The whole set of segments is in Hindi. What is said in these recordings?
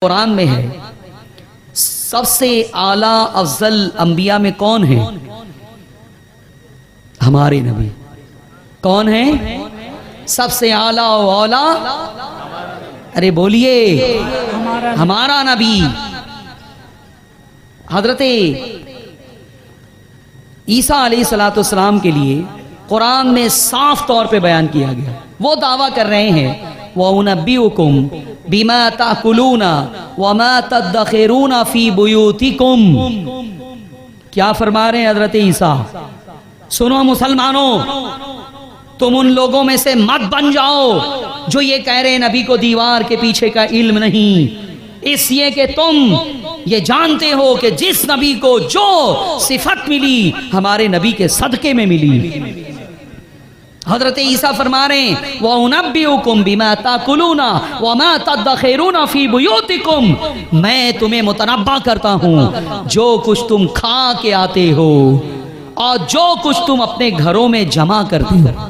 कुरान में है सबसे आला अफजल अंबिया में कौन है? हमारे नबी। कौन है सबसे आला औला? अरे बोलिए, हमारा नबी। हजरते ईसा अलैहिस्सलाम के लिए कुरान में साफ तौर पे बयान किया गया। वो दावा कर रहे हैं व उनब्बिउकुम बिमा ताकुलूना व मा तदखिरूना फी बुयूतिकुम। क्या फरमा रहे हैं हजरत ईसा? सुनो मुसलमानों, तुम उन लोगों में से मत बन जाओ जो ये कह रहे हैं नबी को दीवार के पीछे का इल्म नहीं, इसलिए कि तुम ये जानते हो कि जिस नबी को जो सिफत मिली हमारे नबी के सदके में मिली। हजरत ईसा फरमा रहे हैं व उनब्बिउकुम बिमा ताकुलूना व मा तदखिरूना फी बुयूतिकुम। मैं तुम्हें मुतनब्बा करता हूँ जो कुछ तुम खा के आते हो और जो कुछ तुम अपने घरों में जमा करते हो।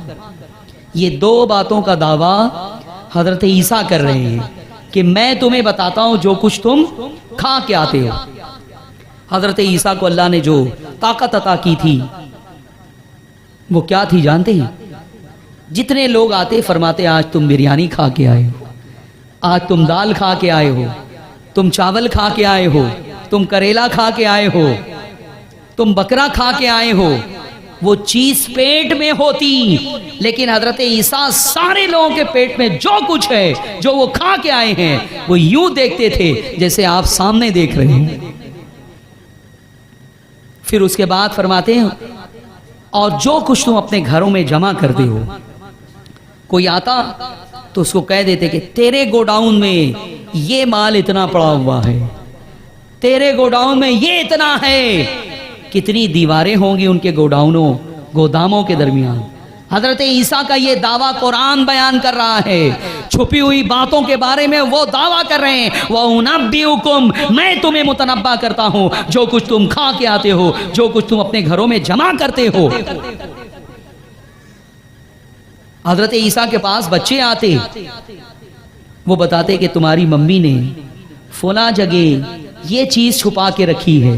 ये दो बातों का दावा हजरत ईसा कर रहे हैं कि मैं तुम्हें बताता हूं जो कुछ तुम खा के आते हो। हजरत ईसा को अल्लाह ने जो ताकत अता की थी वो क्या थी जानते हैं? जितने लोग आते फरमाते आज तुम बिरयानी खा के आए हो, आज तुम दाल खा के आए हो, तुम चावल खा के आए हो, तुम करेला खा के आए हो, तुम बकरा खा के आए हो। वो चीज पेट में होती, लेकिन हजरत ईसा सारे लोगों के पेट में जो कुछ है जो वो खा के आए हैं वो यूं देखते थे जैसे आप सामने देख रहे हैं। फिर उसके बाद फरमाते हैं और जो कुछ तुम अपने घरों में जमा करते हो, कोई आता तो उसको कह देते कि तेरे गोडाउन में ये माल इतना पड़ा हुआ है, तेरे गोडाउन में ये इतना है। कितनी दीवारें होंगी उनके गोदामों के दरमियान। हजरत ईसा का ये दावा कुरान बयान कर रहा है। छुपी हुई बातों के बारे में वो दावा कर रहे हैं व उनब्बिउकुम, मैं तुम्हें मुतनब्बा करता हूं जो कुछ तुम खा के आते हो, जो कुछ तुम अपने घरों में जमा करते हो। हजरत ईसा के पास बच्चे आते, वो बताते कि तुम्हारी मम्मी ने फला जगह ये चीज छुपा के रखी है।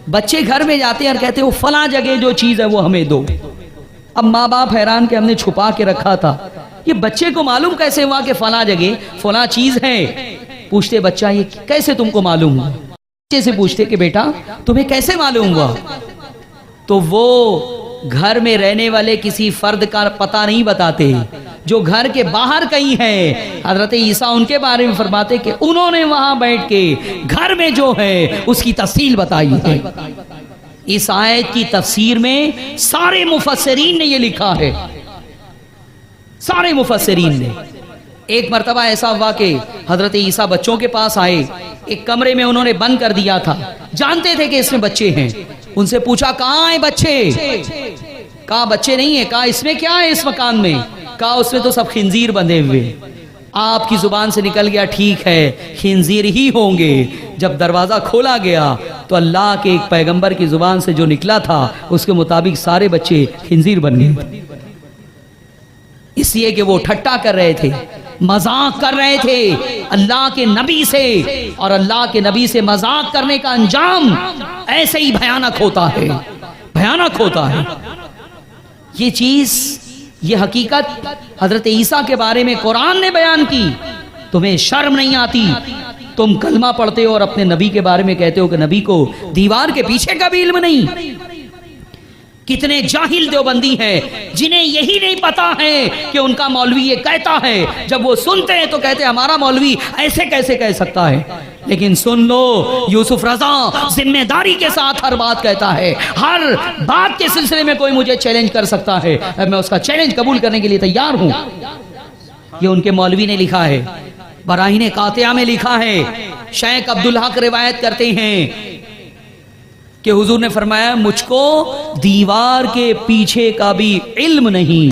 बच्चे घर में जाते हैं और कहते हो फला जगह जो चीज है वो हमें दो। अब माँ बाप हैरान कि हमने छुपा के रखा था। ये बच्चे को मालूम कैसे हुआ कि फला जगह फला चीज है? पूछते बच्चा ये कैसे तुमको मालूम हुआ? बच्चे से पूछते कि बेटा तुम्हें कैसे मालूम हुआ? तो वो घर में रहने वाले किसी फर्द का पता नहीं बताते जो घर के बाहर कहीं है। हजरत ईसा उनके बारे में फरमाते कि उन्होंने वहां बैठ के घर में जो है उसकी तफसील बताई है। इस आयत की तफसीर में सारे मुफस्सिरीन ने ये लिखा है, सारे मुफस्सिरीन ने। एक मर्तबा ऐसा हुआ कि हजरत ईसा बच्चों के पास आए, एक कमरे में उन्होंने बंद कर दिया था, जानते थे कि इसमें बच्चे हैं। उनसे पूछा कहाँ है बच्चे? कहा बच्चे नहीं है। कहा इसमें क्या है इस मकान में? कहा उसमें तो सब खिंजीर बंधे हुए। आपकी जुबान से निकल गया ठीक है खिंजीर ही होंगे। जब दरवाजा खोला गया तो अल्लाह के एक पैगंबर की जुबान से जो निकला था उसके मुताबिक सारे बच्चे खिंजीर बन गए। इसलिए कि वो ठट्टा कर रहे थे, मजाक कर रहे थे अल्लाह के नबी से, और अल्लाह के नबी से मजाक करने का अंजाम ऐसे ही भयानक होता है, भयानक होता है। ये चीज, ये हकीकत हजरत ईसा के बारे में कुरान ने बयान की। तुम्हें शर्म नहीं आती? तुम कलमा पढ़ते हो और अपने नबी के बारे में कहते हो कि नबी को दीवार के पीछे का भी इल्म नहीं। कितने जाहिल देवबंदी हैं जिन्हें यही नहीं पता है कि उनका मौलवी ये कहता है। जब वो सुनते हैं तो कहते हैं हमारा मौलवी ऐसे कैसे कह सकता है। लेकिन सुन लो, यूसुफ रजा जिम्मेदारी के साथ हर बात कहता है। हर बात के सिलसिले में कोई मुझे चैलेंज कर सकता है, मैं उसका चैलेंज कबूल करने के लिए तैयार हूं। ये उनके मौलवी ने लिखा है, बराहीन कातिया में लिखा है। शेख अब्दुल हक रिवायत करते हैं कि हुजूर ने फरमाया मुझको दीवार के पीछे का भी इल्म नहीं।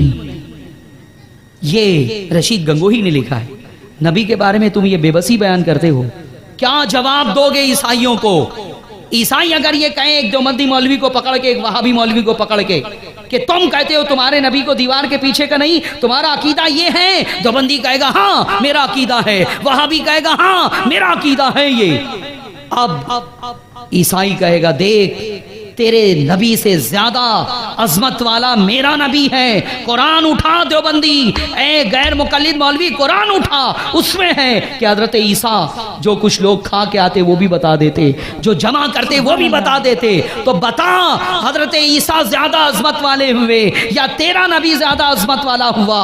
ये रशीद गंगोही ने लिखा है। नबी के बारे में तुम ये बेबसी बयान करते हो, क्या जवाब दोगे ईसाइयों को? ईसाई अगर ये कहें एक देवबंदी मौलवी को पकड़ के, एक वहाबी मौलवी को पकड़ के कि तुम कहते हो तुम्हारे नबी को दीवार के पीछे का नहीं, तुम्हारा अकीदा ये है। देवबंदी कहेगा हाँ मेरा अकीदा है, वहाबी कहेगा हाँ मेरा अकीदा है ये। अब ईसाई कहेगा देख तेरे नबी से ज्यादा अजमत वाला मेरा नबी है। कुरान उठा देवबंदी, ए गैर मुकल्लिद मौलवी कुरान उठा, उसमें है कि हजरत ईसा जो कुछ लोग खा के आते वो भी बता देते, जो जमा करते वो भी बता देते। तो बता हजरत ईसा ज्यादा अजमत वाले हुए या तेरा नबी ज्यादा अजमत वाला हुआ?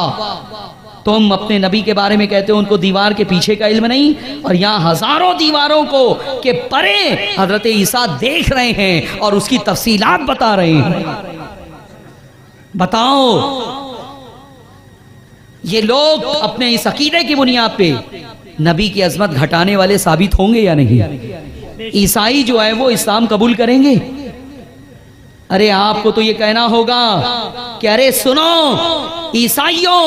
तुम अपने नबी के बारे में कहते हो उनको दीवार के पीछे का इल्म नहीं, और यहाँ हजारों दीवारों को के परे हजरत ईसा देख रहे हैं और उसकी तफसीलात बता रहे हैं। बताओ ये लोग अपने इस अकीदे की बुनियाद पे नबी की अजमत घटाने वाले साबित होंगे या नहीं? ईसाई जो है वो इस्लाम कबूल करेंगे? अरे आपको तो ये कहना होगा कि अरे सुनो ईसाइयों,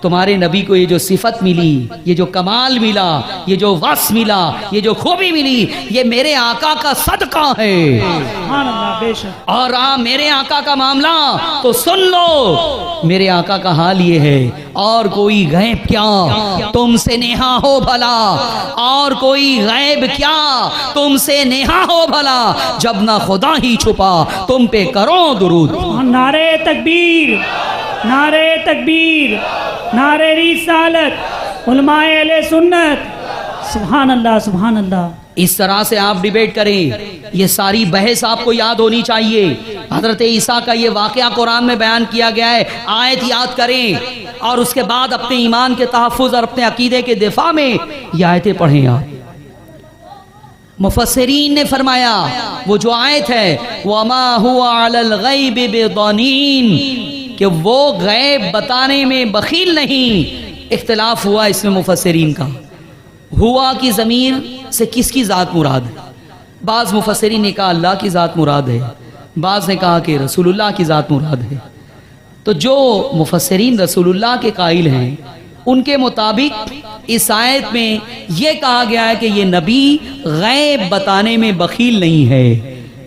तुम्हारे नबी को ये जो सिफत मिली, ये जो कमाल मिला, ये जो वस मिला, ये जो खूबी मिली, ये मेरे आका का सदका है। और मेरे आका का मामला तो सुन लो, मेरे आका का हाल ये है, और कोई गैब क्या तुमसे नेहा हो भला, और कोई गैब क्या तुमसे नेहा हो भला, जब ना खुदा ही छुपा तुम पे करो दुरूद। नारे तकबीर, नारे तकबीर, नारे रिसालत, उलमाए अहले सुन्नत, सुभान अल्लाह सुभान अल्लाह। इस तरह से आप डिबेट करें, ये सारी बहस आपको याद होनी चाहिए। हजरत ईसा का ये वाकया कुरान में बयान किया गया है, आयत याद करें और उसके बाद अपने ईमान के तहफ़्फ़ुज़ और अपने अकीदे के दिफा में ये आयतें पढ़ें। आप मुफस्सिरीन ने फरमाया वो जो आयत है वमा हुआ अलल गैबि बिदनीन, कि वो गैब बताने में बखील नहीं। इख्तिलाफ हुआ इसमें मुफस्सिरीन का, हुआ की ज़मीर से किसकी ज़ात मुराद है? बाज़ मुफस्सिरीन ने कहा अल्लाह की ज़ात मुराद है, बाज़ ने कहा कि रसूलुल्लाह की ज़ात मुराद है। तो जो मुफस्सिरीन रसूलुल्लाह के कायल हैं उनके मुताबिक इस आयत में यह कहा गया है कि ये नबी गैब बताने में बखील नहीं है।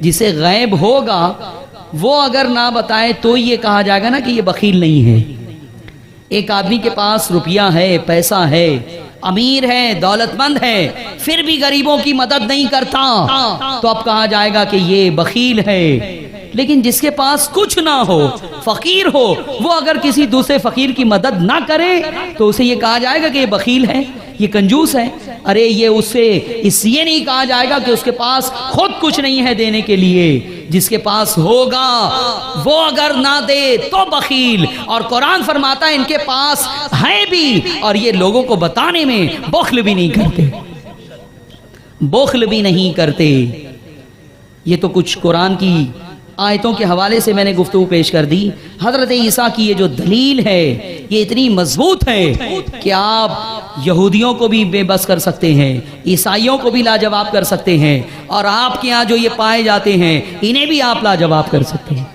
जिसे गैब होगा वो अगर ना बताए तो ये कहा जाएगा ना कि ये बखील नहीं है। एक आदमी के पास रुपया है, पैसा है, अमीर है, दौलतमंद है, फिर भी गरीबों की मदद नहीं करता, तो अब कहा जाएगा कि ये बखील है। लेकिन जिसके पास कुछ ना हो, फकीर हो, वो अगर किसी दूसरे फकीर की मदद ना करे तो उसे ये कहा जाएगा कि ये बखील है, ये कंजूस है। अरे ये उससे इसलिए नहीं कहा जाएगा कि उसके पास खुद कुछ नहीं है देने के लिए, जिसके पास होगा वो अगर ना दे तो बखील। और कुरान फरमाता है इनके पास है भी और ये लोगों को बताने में बुख्ल भी नहीं करते, बुख्ल भी नहीं करते। ये तो कुछ कुरान की आयतों के हवाले से मैंने गुफ्तगू पेश कर दी। हजरत ईसा की ये जो दलील है ये इतनी मजबूत है कि आप यहूदियों को भी बेबस कर सकते हैं, ईसाइयों को भी लाजवाब कर सकते हैं, और आपके यहाँ जो ये पाए जाते हैं इन्हें भी आप लाजवाब कर सकते हैं।